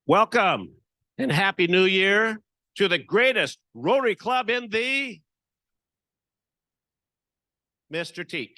Welcome and Happy New Year to the greatest Rotary Club in the Mr. Teak.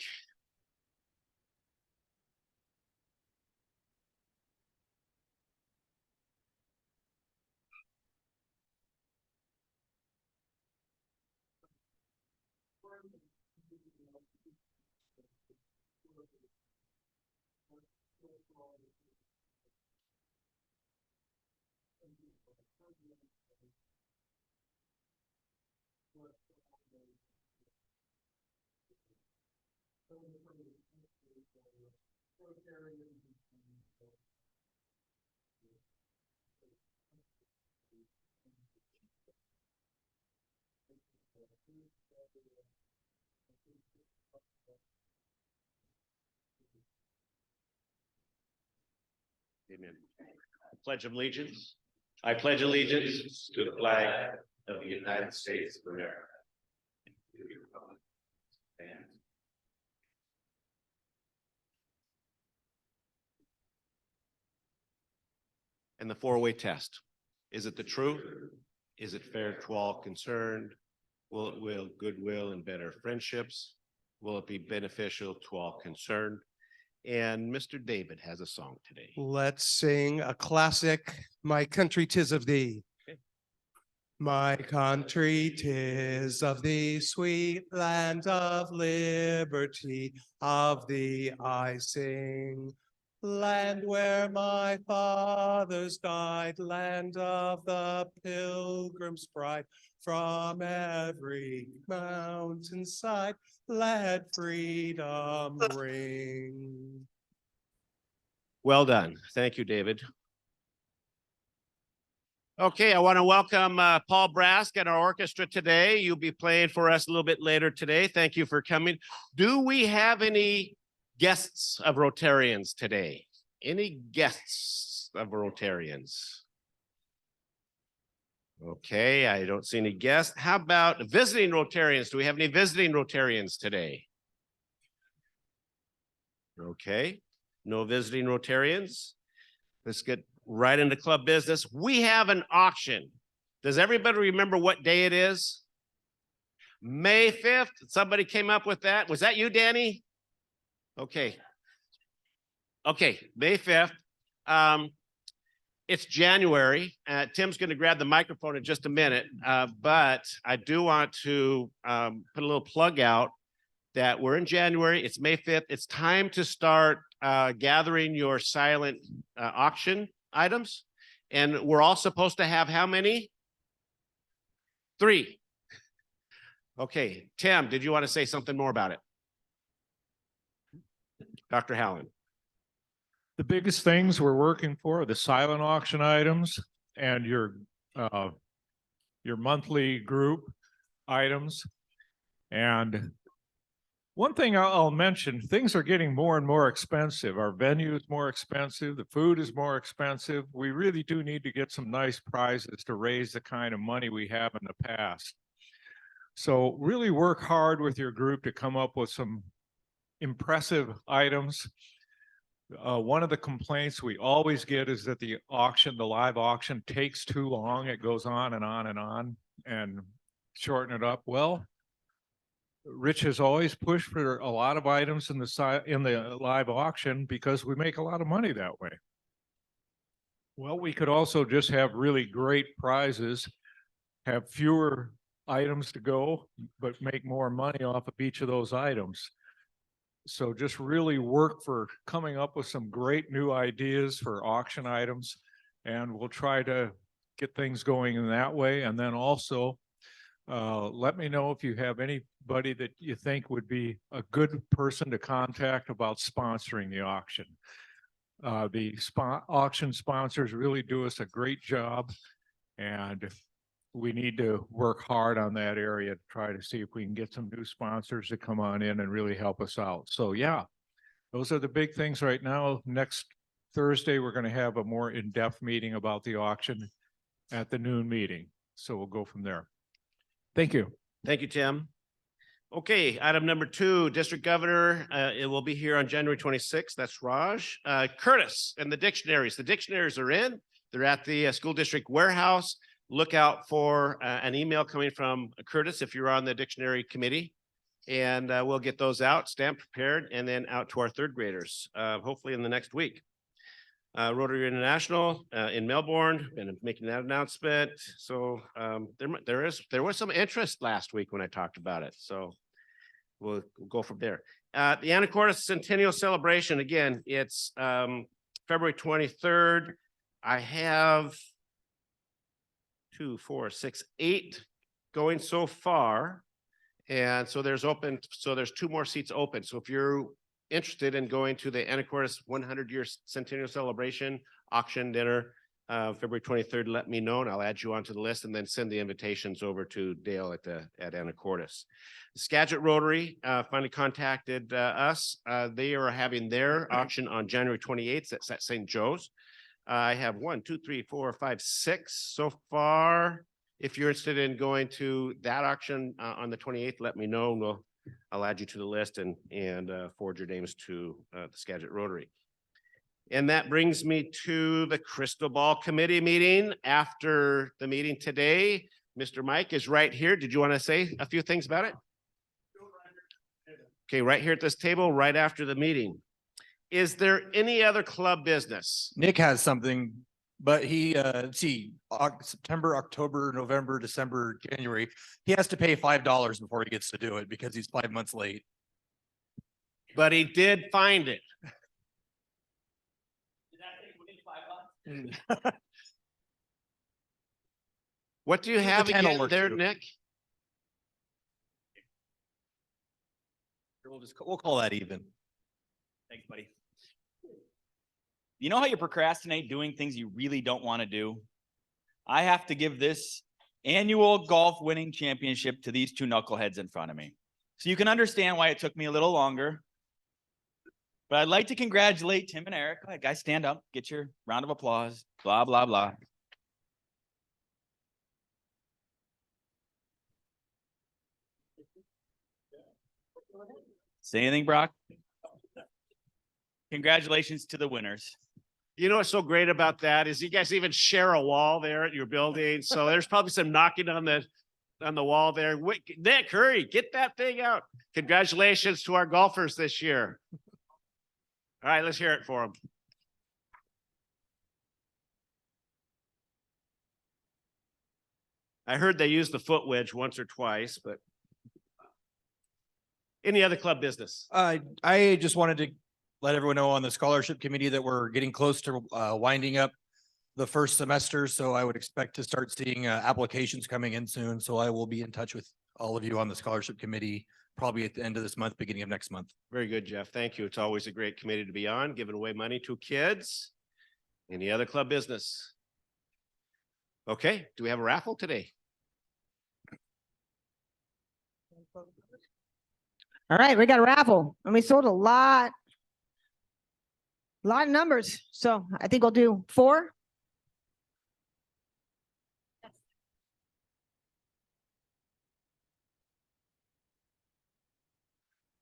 Amen. Pledge of Allegiance. I pledge allegiance to the flag of the United States of America. And the four-way test. Is it the truth? Is it fair to all concerned? Will it will goodwill and better friendships? Will it be beneficial to all concerned? And Mr. David has a song today. Let's sing a classic, My Country 'Tis of Thee. Okay. My country 'tis of thee, sweet land of liberty, of thee I sing. Land where my fathers died, land of the Pilgrim's bride, from every mountainside, let freedom ring. Well done. Thank you, David. Okay, I want to welcome Paul Brask and our orchestra today. You'll be playing for us a little bit later today. Thank you for coming. Do we have any guests of Rotarians today? Any guests of Rotarians? Okay, I don't see any guests. How about visiting Rotarians? Do we have any visiting Rotarians today? Okay, no visiting Rotarians. Let's get right into club business. We have an auction. Does everybody remember what day it is? May 5th. Somebody came up with that. Was that you, Danny? Okay. Okay, May 5th. It's January. Tim's going to grab the microphone in just a minute, but I do want to put a little plug out that we're in January. It's May 5th. It's time to start gathering your silent auction items. And we're all supposed to have how many? 3. Okay, Tim, did you want to say something more about it? Dr. Hallen. The biggest things we're working for are the silent auction items and your monthly group items. And one thing I'll mention, things are getting more and more expensive. Our venue is more expensive. The food is more expensive. We really do need to get some nice prizes to raise the kind of money we have in the past. So really work hard with your group to come up with some impressive items. One of the complaints we always get is that the live auction takes too long. It goes on and on and on, and shorten it up. Well, Rich has always pushed for a lot of items in the live auction because we make a lot of money that way. Well, we could also just have really great prizes, have fewer items to go, but make more money off of each of those items. So just really work for coming up with some great new ideas for auction items, and we'll try to get things going in that way. And then also let me know if you have anybody that you think would be a good person to contact about sponsoring the auction. The auction sponsors really do us a great job, and we need to work hard on that area to try to see if we can get some new sponsors to come on in and really help us out. So yeah, those are the big things right now. Next Thursday, we're going to have a more in-depth meeting about the auction at the noon meeting. So we'll go from there. Thank you. Thank you, Tim. Okay, item number 2, District Governor. It will be here on January 26th. That's Raj. Curtis and the dictionaries. The dictionaries are in. They're at the school district warehouse. Look out for an email coming from Curtis if you're on the dictionary committee. And we'll get those out, stamped, prepared, and then out to our third graders, hopefully in the next week. Rotary International in Melbourne, and making that announcement. So there was some interest last week when I talked about it. So we'll go from there. The Anacortes Centennial Celebration, again, it's February 23rd. I have 2, 4, 6, 8 going so far. And so there's 2 more seats open. So if you're interested in going to the Anacortes 100-year Centennial Celebration auction dinner, February 23rd, let me know and I'll add you onto the list and then send the invitations over to Dale at Anacortes. Skagit Rotary finally contacted us. They are having their auction on January 28th. That's at St. Joe's. I have 1, 2, 3, 4, 5, 6 so far. If you're interested in going to that auction on the 28th, let me know. I'll add you to the list and forward your names to the Skagit Rotary. And that brings me to the Crystal Ball Committee meeting. After the meeting today, Mr. Mike is right here. Did you want to say a few things about it? Okay, right here at this table, right after the meeting. Is there any other club business? Nick has something, but he, September, October, November, December, January, he has to pay $5 before he gets to do it because he's 5 months late. But he did find it. What do you have channel again works there, too. Nick? We'll call that even. Thanks, buddy. You know how you procrastinate doing things you really don't want to do? I have to give this annual golf winning championship to these 2 knuckleheads in front of me. So you can understand why it took me a little longer. But I'd like to congratulate Tim and Eric. Go ahead, guys, stand up, get your round of applause, blah, blah, blah. Say anything, Brock? Congratulations to the winners. You know what's so great about that is you guys even share a wall there at your building. So there's probably some knocking on the wall there. Nick, hurry, get that thing out. Congratulations to our golfers this year. All right, let's hear it for them. I heard they used the foot wedge once or twice, but any other club business? I just wanted to let everyone know on the scholarship committee that we're getting close to winding up the first semester. So I would expect to start seeing applications coming in soon. So I will be in touch with all of you on the scholarship committee, probably at the end of this month, beginning of next month. Very good, Jeff. Thank you. It's always a great committee to be on, giving away money to kids. Any other club business? Okay, do we have a raffle today? All right, we got a raffle and we sold a lot of numbers. So I think we'll do 4.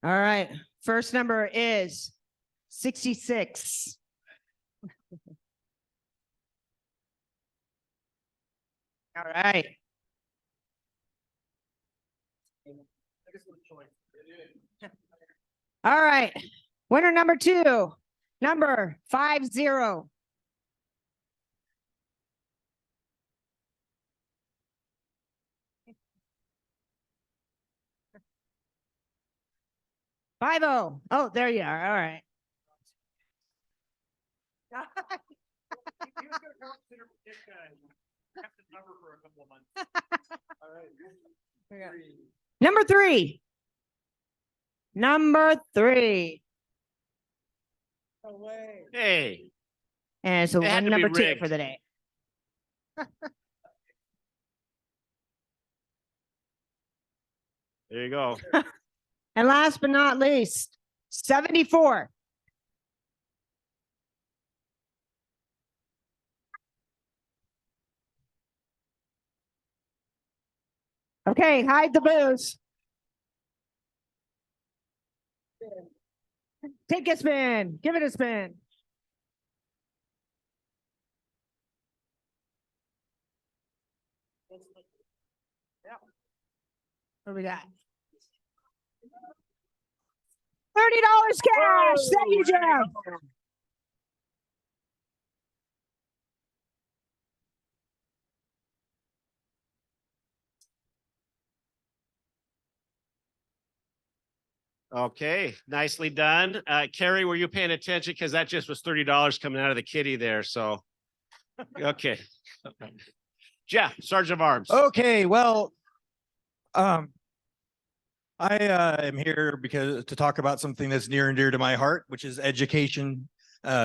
All right, first number is 66. All right. All right, winner number 2, number 50. Oh, there you are. All right. Number 3. Number 3. Hey, And so It had win to be number 2 rigged. for the day. there you go. And last but not least, 74. Okay, hide the booze. Take a spin. Give it a spin. What do we got? $30 cash. Thank you, Jeff. Okay, nicely done. Carrie, were you paying attention? Because that just was $30 coming out of the kitty there, so. Okay. Jeff, Sergeant of Arms. Okay, well, I am here because to talk about something that's near and dear to my heart, which is education,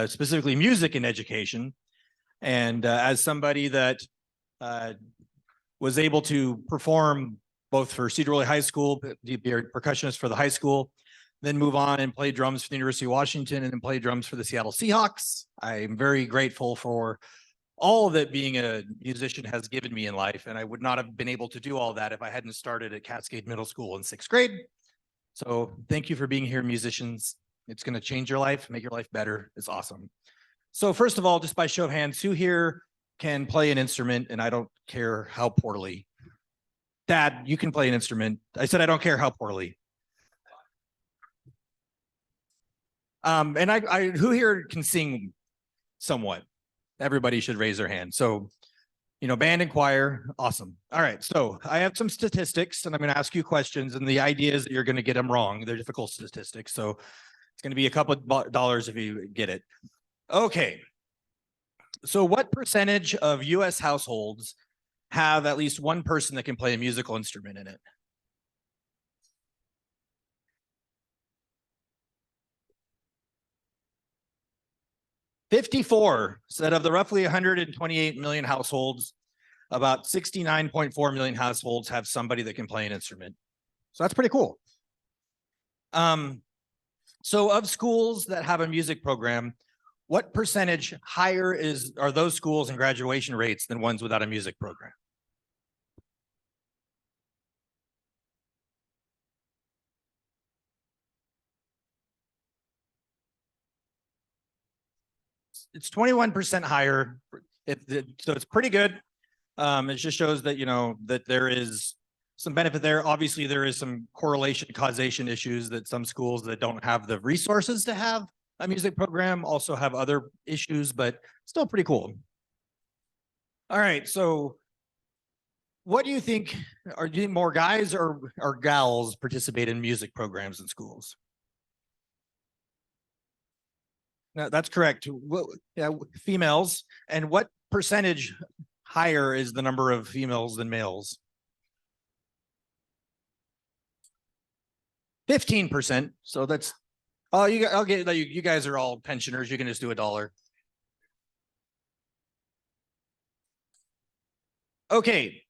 specifically music and education. And as somebody that was able to perform both for Sedro Woolley High School, be a percussionist for the high school, then move on and play drums for the University of Washington and then play drums for the Seattle Seahawks. I'm very grateful for all that being a musician has given me in life. And I would not have been able to do all that if I hadn't started at Cascade Middle School in 6th grade. So thank you for being here, musicians. It's going to change your life, make your life better. It's awesome. So first of all, just by show of hands, who here can play an instrument? And I don't care how poorly. Dad, you can play an instrument. I said, I don't care how poorly. And who here can sing somewhat? Everybody should raise their hand. So, band and choir, awesome. All right, so I have some statistics and I'm going to ask you questions, and the idea is that you're going to get them wrong. They're difficult statistics, so it's going to be a couple of dollars if you get it. Okay, so what percentage of US households have at least one person that can play a musical instrument in it? $54. So that of the roughly 128 million households, about 69.4 million households have somebody that can play an instrument. So that's pretty cool. So of schools that have a music program, what percentage higher are those schools in graduation rates than ones without a music program? It's 21% higher. So it's pretty good. It just shows that, that there is some benefit there. Obviously, there is some correlation, causation issues that some schools that don't have the resources to have a music program also have other issues, but still pretty cool. All right, so what do you think? Are you more guys or gals participate in music programs in schools? No, that's correct. Yeah, females. And what percentage higher is the number of females than males? 15%. So that's, I'll get you guys are all pensioners. You can just do $1. Okay.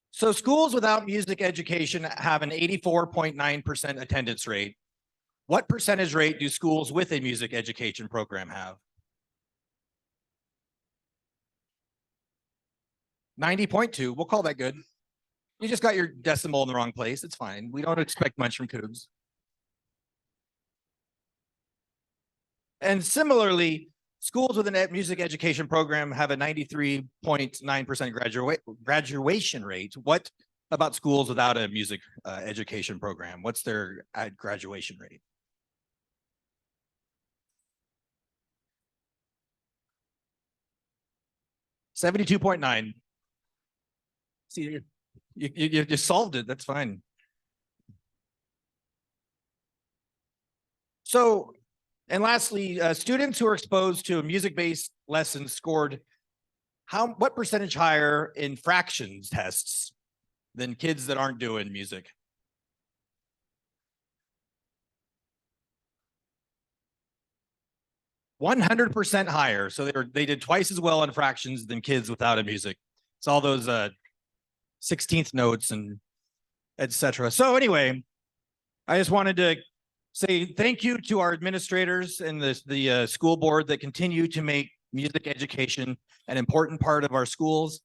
So schools without music education have an 84.9% attendance rate. What percentage rate do schools with a music education program have? 90.2. We'll call that good. You just got your decimal in the wrong place. It's fine. We don't expect much from Cougs. And similarly, schools with a music education program have a 93.9% graduation rate. What about schools without a music education program? What's their graduation rate? 72.9. See, you solved it. That's fine. So, and lastly, students who are exposed to music-based lessons scored what percentage higher in fractions tests than kids that aren't doing music? %100 higher. So they did twice as well in fractions than kids without a music. It's all those 16th notes and etc. So anyway, I just wanted to say thank you to our administrators and the school board that continue to make music education an important part of our schools.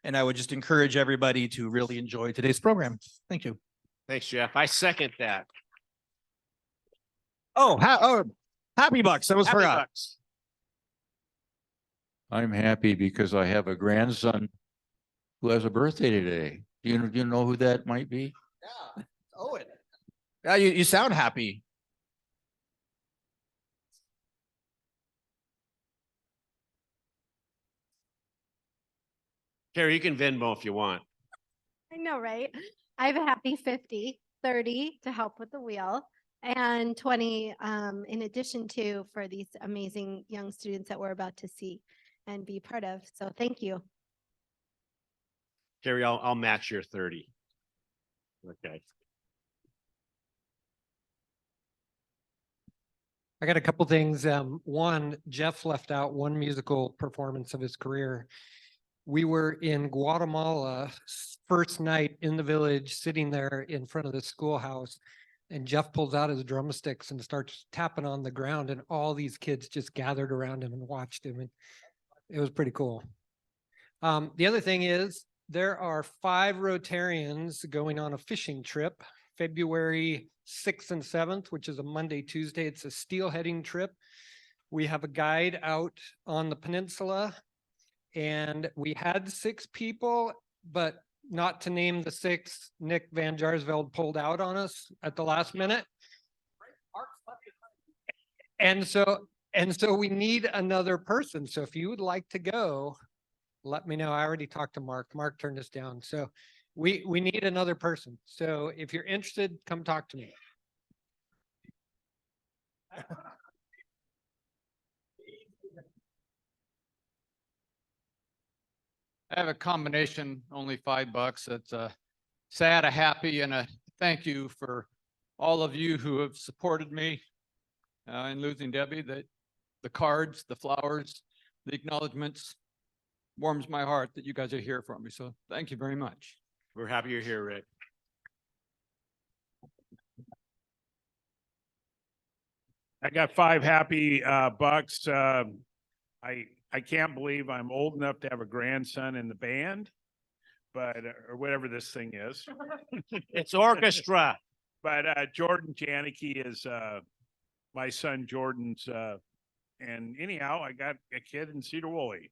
And I would just encourage everybody to really enjoy today's program. Thank you. Thanks, Jeff. I second that. Happy Bucks. I almost Happy forgot. Bucks. I'm happy because I have a grandson who has a birthday today. Do you know who that might be? Yeah, Owen. Yeah, you sound happy. Carrie, you can Venmo if you want. I know, right? I have a happy 50, 30 to help with the wheel, and 20 in addition to for these amazing young students that we're about to see and be part of. So thank you. Carrie, I'll match your 30. Okay. I got a couple things. One, Jeff left out one musical performance of his career. We were in Guatemala first night in the village, sitting there in front of the schoolhouse. And Jeff pulls out his drumsticks and starts tapping on the ground, and all these kids just gathered around him and watched him. And it was pretty cool. The other thing is there are 5 Rotarians going on a fishing trip, February 6th and 7th, which is a Monday, Tuesday. It's a steelheading trip. We have a guide out on the peninsula, and we had 6 people, but not to name the 6th, Nick Van Jarsveld pulled out on us at the last minute. And so we need another person. So if you would like to go, let me know. I already talked to Mark. Mark turned us down. So we need another person. So if you're interested, come talk to me. I have a combination, only $5. It's a sad, a happy, and a thank you for all of you who have supported me in losing Debbie. The cards, the flowers, the acknowledgements warms my heart that you guys are here for me. So thank you very much. We're happy you're here, Rick. I got 5 happy bucks. I can't believe I'm old enough to have a grandson in the band, but or whatever this thing is. It's orchestra. But Jordan Janicki is my son Jordan's and anyhow, I got a kid in Sedro Woolley.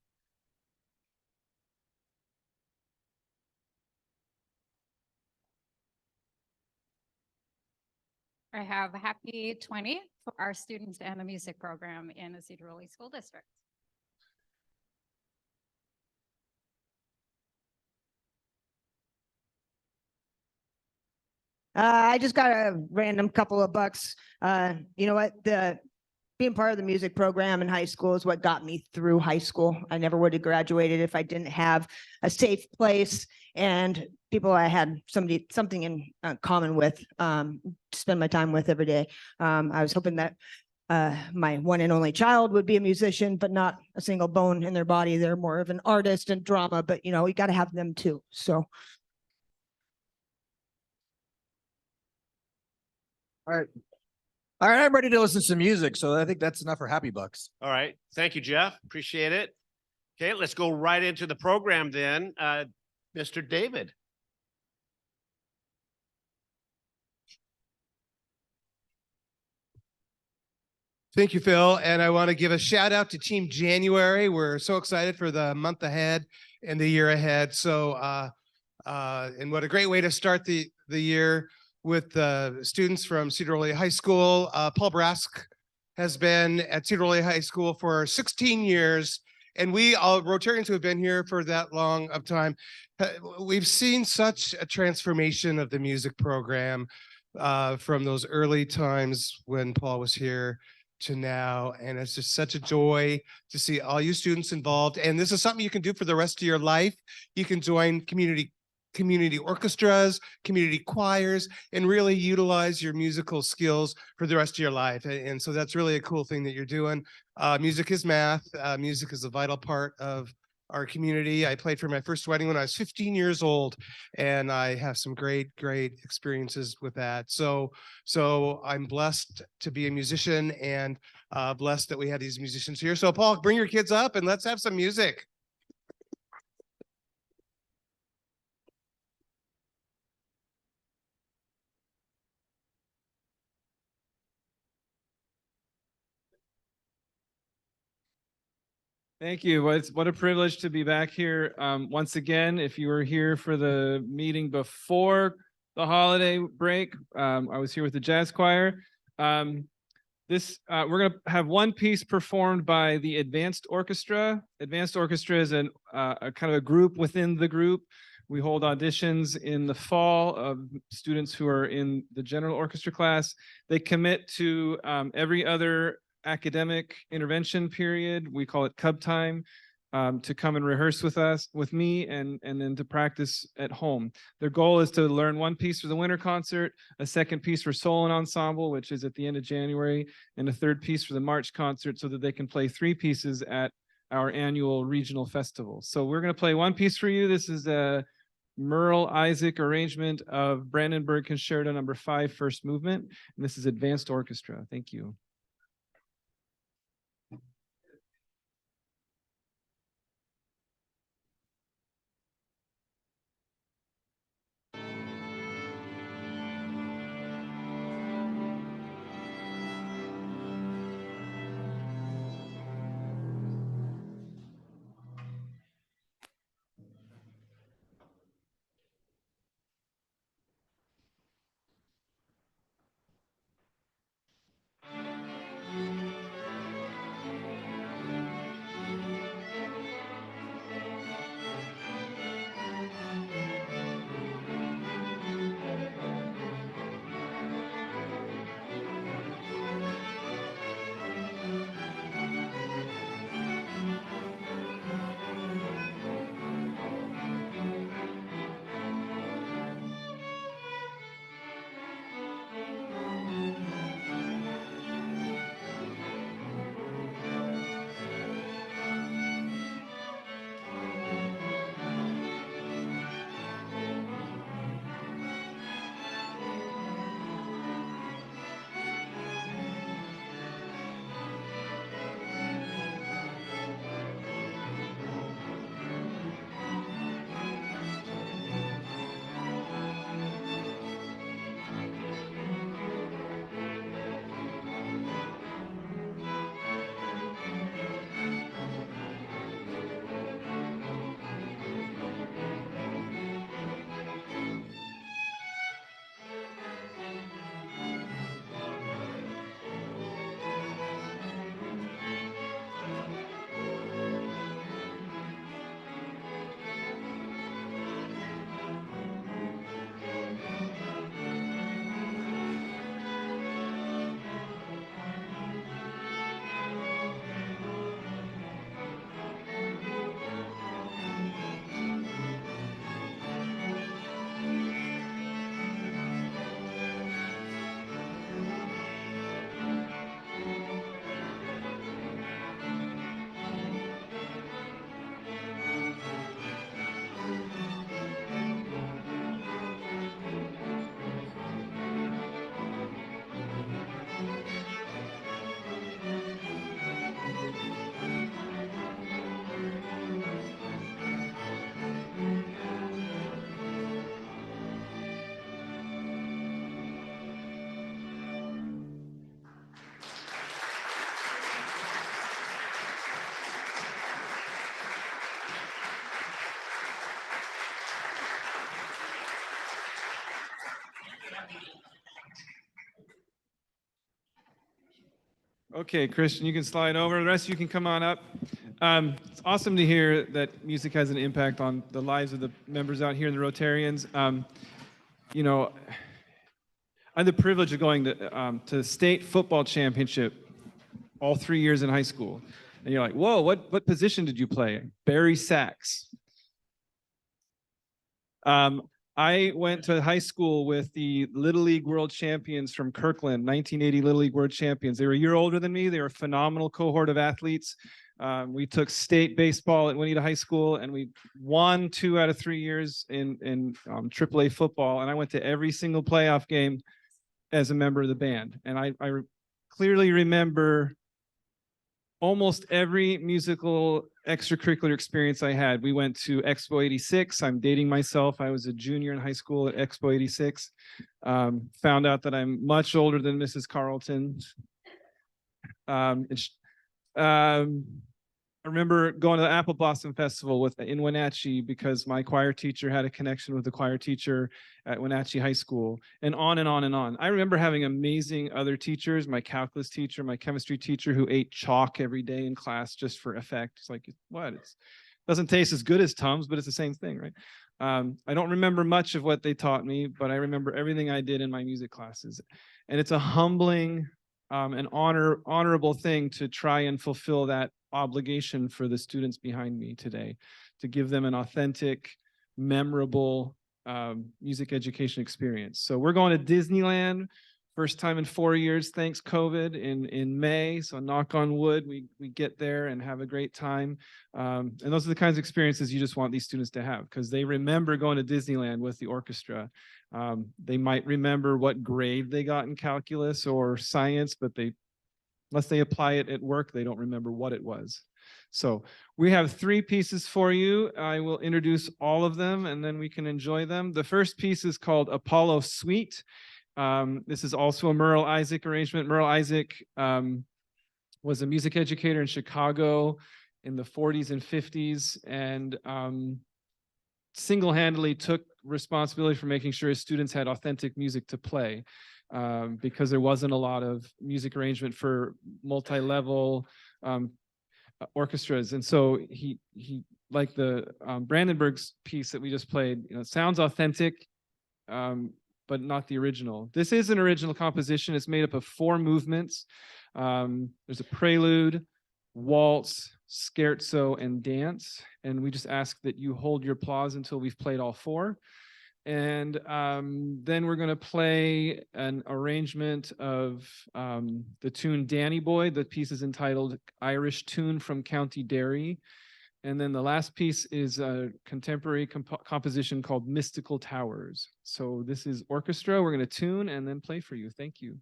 I have a happy 20 for our students and the music program in the Sedro Woolley School District. I just got a random couple of bucks. You know what? Being part of the music program in high school is what got me through high school. I never would have graduated if I didn't have a safe place and people I had something in common with, to spend my time with every day. I was hoping that my one and only child would be a musician, but not a single bone in their body. They're more of an artist and drama, but you know, you got to have them too. So. All right, I'm ready to listen to some music. So I think that's enough for happy bucks. All right. Thank you, Jeff. Appreciate it. Okay, let's go right into the program then. Mr. David. Thank you, Phil. And I want to give a shout out to Team January. We're so excited for the month ahead and the year ahead. So, and what a great way to start the year with students from Sedro Woolley High School. Paul Brask has been at Sedro Woolley High School for 16 years. And we all Rotarians who have been here for that long of time, we've seen such a transformation of the music program from those early times when Paul was here to now. And it's just such a joy to see all you students involved. And this is something you can do for the rest of your life. You can join community orchestras, community choirs, and really utilize your musical skills for the rest of your life. And so that's really a cool thing that you're doing. Music is math. Music is a vital part of our community. I played for my first wedding when I was 15 years old, and I have some great experiences with that. So I'm blessed to be a musician and blessed that we have these musicians here. So Paul, bring your kids up and let's have some music. Thank you. What a privilege to be back here. Once again, if you were here for the meeting before the holiday break, I was here with the jazz choir. We're going to have one piece performed by the Advanced Orchestra. Advanced Orchestra is a kind of a group within the group. We hold auditions in the fall of students who are in the general orchestra class. They commit to every other academic intervention period. We call it Cub time, to come and rehearse with me, and then to practice at home. Their goal is to learn one piece for the winter concert, a second piece for solo and ensemble, which is at the end of January, and a third piece for the March concert, so that they can play 3 pieces at our annual regional festival. So we're going to play one piece for you. This is a Merle Isaac arrangement of Brandenburg Concerto No. 5, first movement. And this is Advanced Orchestra. Thank you. Okay, Christian, you can slide over. The rest of you can come on up. It's awesome to hear that music has an impact on the lives of the members out here, the Rotarians. You know, I had the privilege of going to the state football championship all 3 years in high school. And you're like, whoa, what position did you play? Barry Sachs. I went to high school with the Little League World Champions from Kirkland, 1980 Little League World Champions. They were a year older than me. They were a phenomenal cohort of athletes. We took state baseball at Winnetka High School, and we won 2 out of 3 years in AAA football. And I went to every single playoff game as a member of the band. And I clearly remember almost every musical extracurricular experience I had. We went to Expo 86. I'm dating myself. I was a junior in high school at Expo 86. Found out that I'm much older than Mrs. Carlton. I I remember going to the Apple Blossom Festival in Wenatchee because my choir teacher had a connection with the choir teacher at Wenatchee High School, and on and on and on. I remember having amazing other teachers, my calculus teacher, my chemistry teacher who ate chalk every day in class just for effect. It's like, what? It doesn't taste as good as Tums, but it's the same thing, right? I don't remember much of what they taught me, but I remember everything I did in my music classes. And it's a humbling and honorable thing to try and fulfill that obligation for the students behind me today, to give them an authentic, memorable music education experience. So we're going to Disneyland, first time in 4 years, thanks COVID, in May. So knock on wood, we get there and have a great time. And those are the kinds of experiences you just want these students to have, because they remember going to Disneyland with the orchestra. They might remember what grade they got in calculus or science, but unless they apply it at work, they don't remember what it was. So we have 3 pieces for you. I will introduce all of them and then we can enjoy them. The first piece is called Apollo Suite. This is also a Merle Isaac arrangement. Merle Isaac was a music educator in Chicago in the 40s and 50s, and single-handedly took responsibility for making sure his students had authentic music to play, because there wasn't a lot of music arrangement for multi-level orchestras. And so he like the Brandenburg's piece that we just played, it sounds authentic, but not the original. This is an original composition. It's made up of 4 movements. There's a prelude, waltz, scherzo, and dance. And we just ask that you hold your applause until we've played all 4. And then we're going to play an arrangement of the tune Danny Boy. The piece is entitled Irish Tune from County Derry. And then the last piece is a contemporary composition called Mystical Towers. So this is orchestra. We're going to tune and then play for you. Thank you.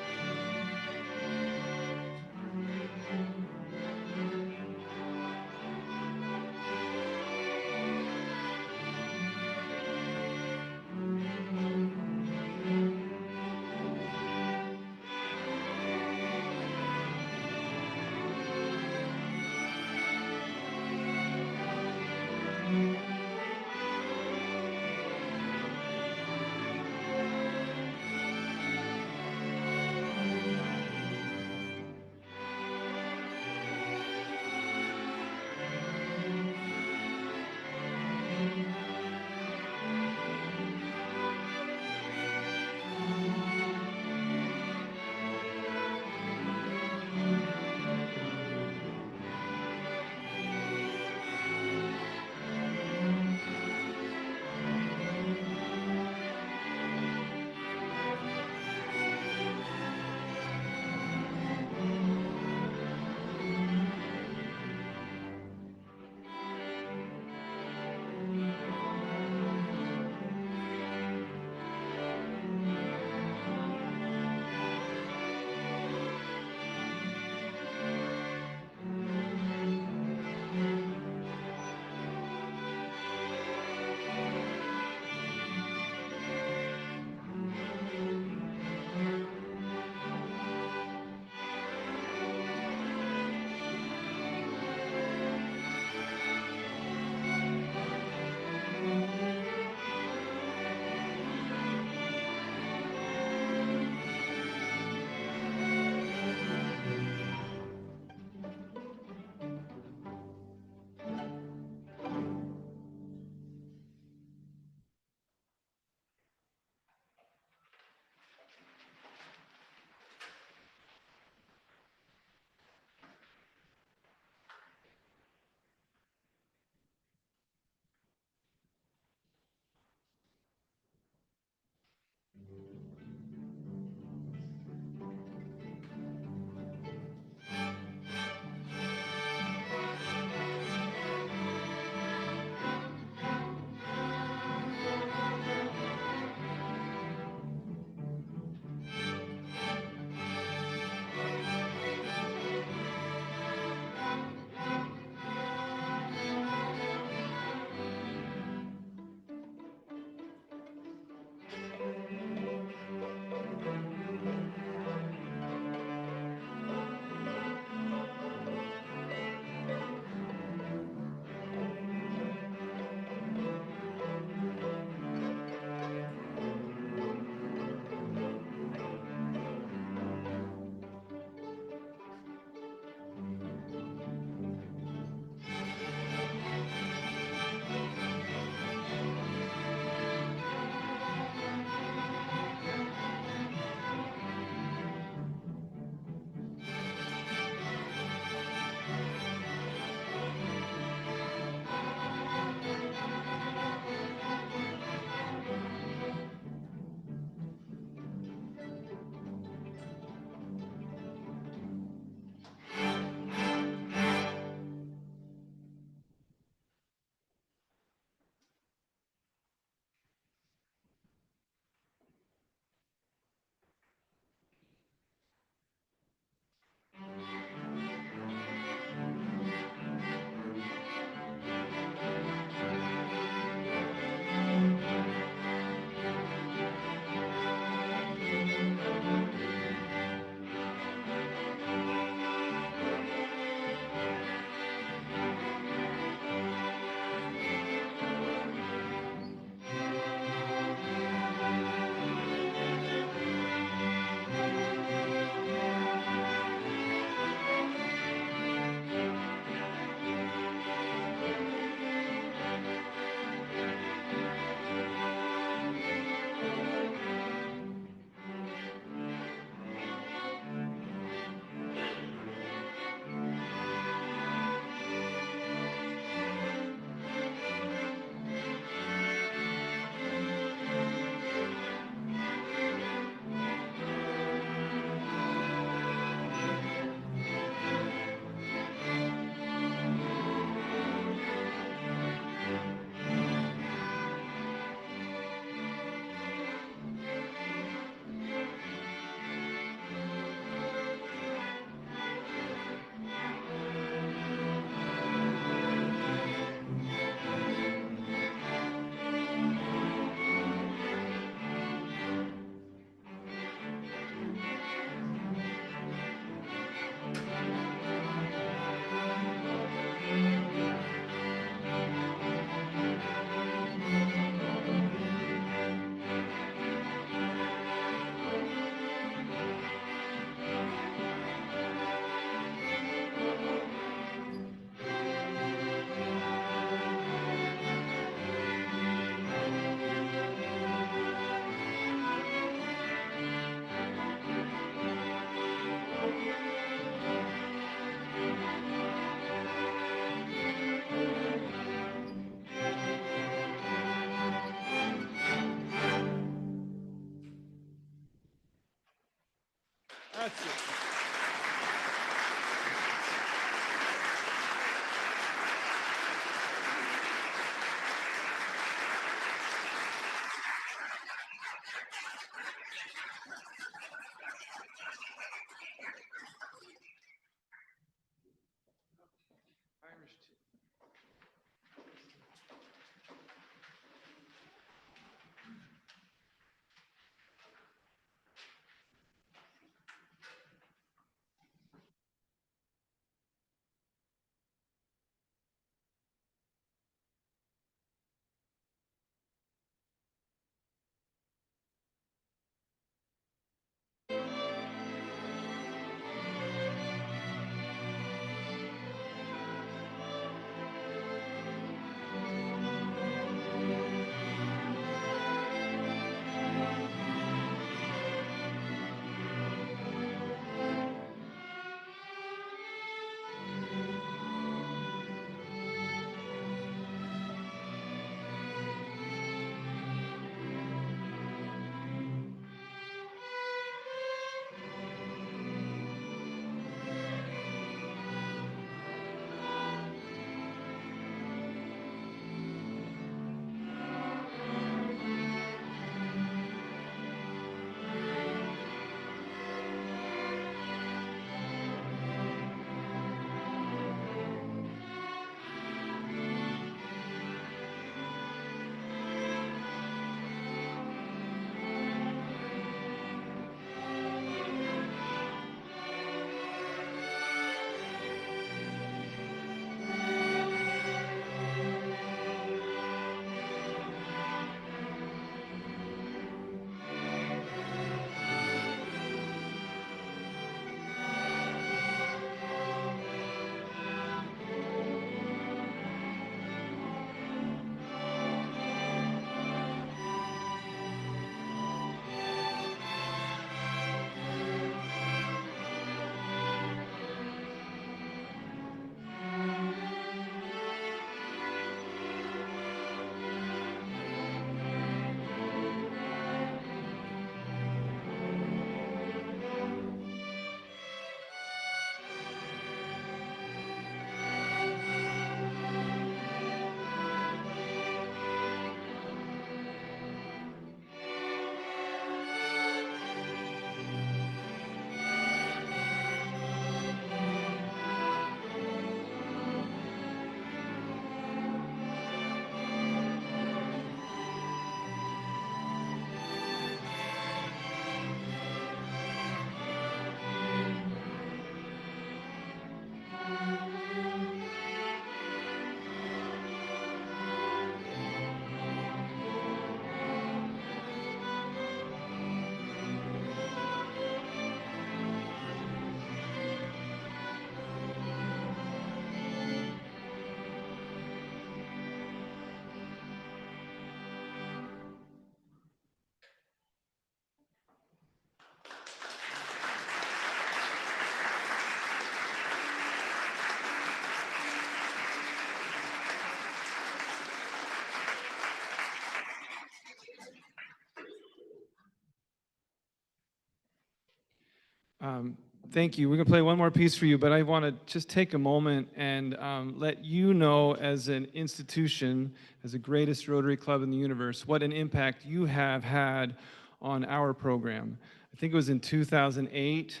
Thank you. We're gonna play one more piece for you, but I want to just take a moment and let you know, as an institution, as the greatest Rotary Club in the universe, what an impact you have had on our program. I think it was in 2008.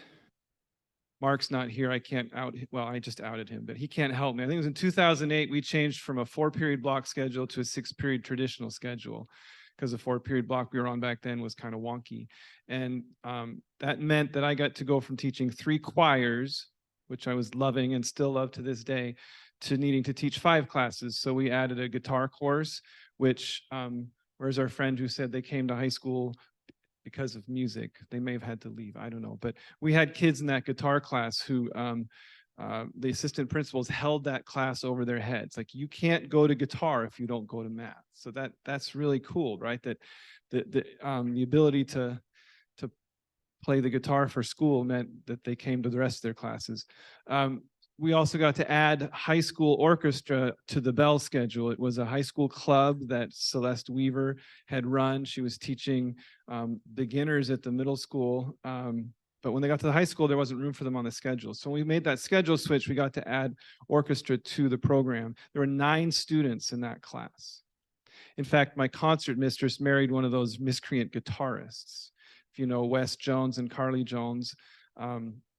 Mark's not here. I can't well, I just outed him, but he can't help me. I think it was in 2008 we changed from a 4-period block schedule to a 6-period traditional schedule, because the 4-period block we were on back then was kind of wonky. And that meant that I got to go from teaching 3 choirs, which I was loving and still love to this day, to needing to teach 5 classes. So we added a guitar course, which, where's our friend who said they came to high school because of music? They may have had to leave, I don't know. But we had kids in that guitar class who the assistant principals held that class over their heads. Like, you can't go to guitar if you don't go to math. So that's really cool, right? That the ability to play the guitar for school meant that they came to the rest of their classes. We also got to add high school orchestra to the bell schedule. It was a high school club that Celeste Weaver had run. She was teaching beginners at the middle school. But when they got to the high school, there wasn't room for them on the schedule. So when we made that schedule switch, we got to add orchestra to the program. There were 9 students in that class. In fact, my concert mistress married one of those miscreant guitarists. If you know Wes Jones and Carly Jones,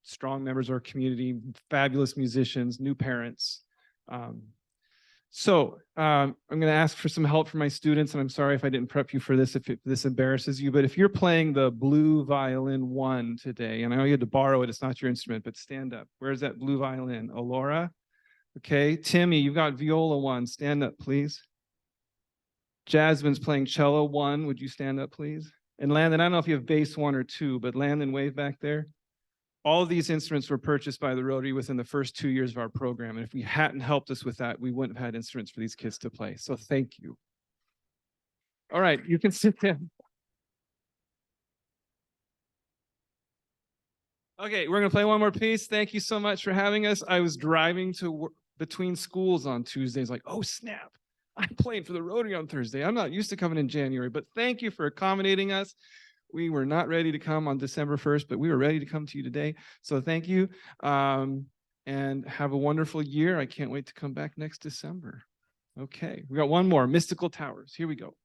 strong members of our community, fabulous musicians, new parents. I'm going to ask for some help from my students, and I'm sorry if I didn't prep you for this, if this embarrasses you, but if you're playing the blue violin 1 today, and I know you had to borrow it, it's not your instrument, but stand up. Where's that blue violin? Alora? Okay, Timmy, you've got viola 1, stand up, please. Jasmine's playing cello 1, would you stand up, please? And Landon, I don't know if you have bass 1 or 2, but Landon, wave back there. All of these instruments were purchased by the Rotary within the first 2 years of our program. And if we hadn't helped us with that, we wouldn't have had instruments for these kids to play. So thank you. All right, you can sit down. Okay, we're gonna play one more piece. Thank you so much for having us. I was driving to between schools on Tuesdays, like, oh snap, I'm playing for the Rotary on Thursday. I'm not used to coming in January, but thank you for accommodating us. We were not ready to come on December 1st, but we were ready to come to you today. So thank you, and have a wonderful year. I can't wait to come back next December. Okay, we got one more, Mystical Towers. Here we go.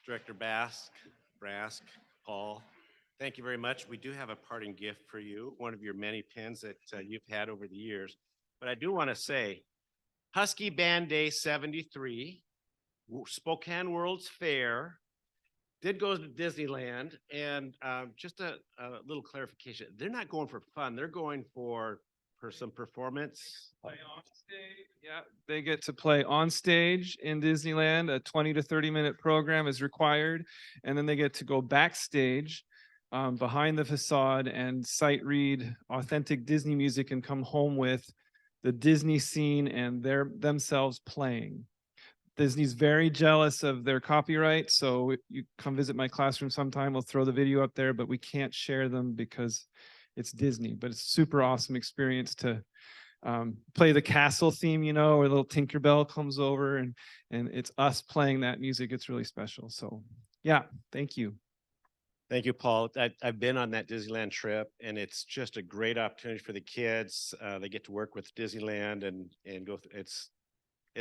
Director Brask, Paul, thank you very much. We do have a parting gift for you, one of your many pins that you've had over the years. But I do want to say, Husky Band Day 73, Spokane World's Fair, did go to Disneyland, and just a little clarification, they're not going for fun, they're going for some performance. Play on stage. Yeah, they get to play on stage in Disneyland. A 20 to 30-minute program is required. And then they get to go backstage behind the facade and sight read authentic Disney music and come home with the Disney scene and themselves playing. Disney's very jealous of their copyright. So you come visit my classroom sometime, we'll throw the video up there, but we can't share them because it's Disney. But it's a super awesome experience to play the castle theme, you know, where little Tinkerbell comes over and it's us playing that music. It's really special. So yeah, thank you. Thank you, Paul. I've been on that Disneyland trip, and it's just a great opportunity for the kids. They get to work with Disneyland and go. It's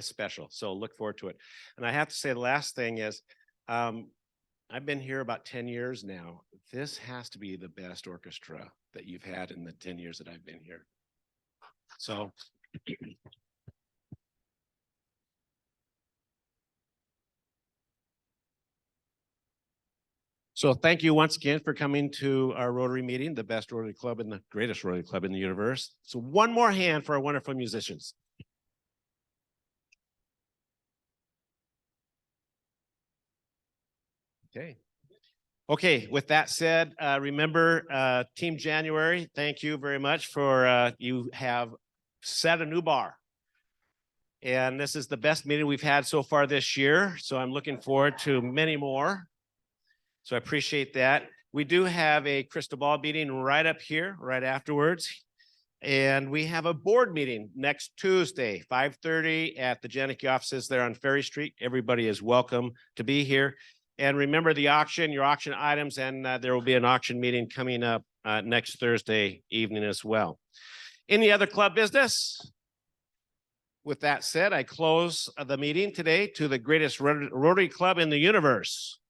special. So look forward to it. And I have to say, the last thing is, I've been here about 10 years now. This has to be the best orchestra that you've had in the 10 years that I've been here. So. So thank you once again for coming to our Rotary meeting, the best Rotary club and the greatest Rotary club in the universe. So one more hand for our wonderful musicians. Okay, with that said, remember Team January, thank you very much for you have set a new bar. And this is the best meeting we've had so far this year. So I'm looking forward to many more. So I appreciate that. We do have a crystal ball meeting right up here, right afterwards. And we have a board meeting next Tuesday, 5:30 at the Janicki offices there on Ferry Street. Everybody is welcome to be here. And remember the auction, your auction items, and there will be an auction meeting coming up next Thursday evening as well. Any other club business? With that said, I close the meeting today to the greatest Rotary club in the universe.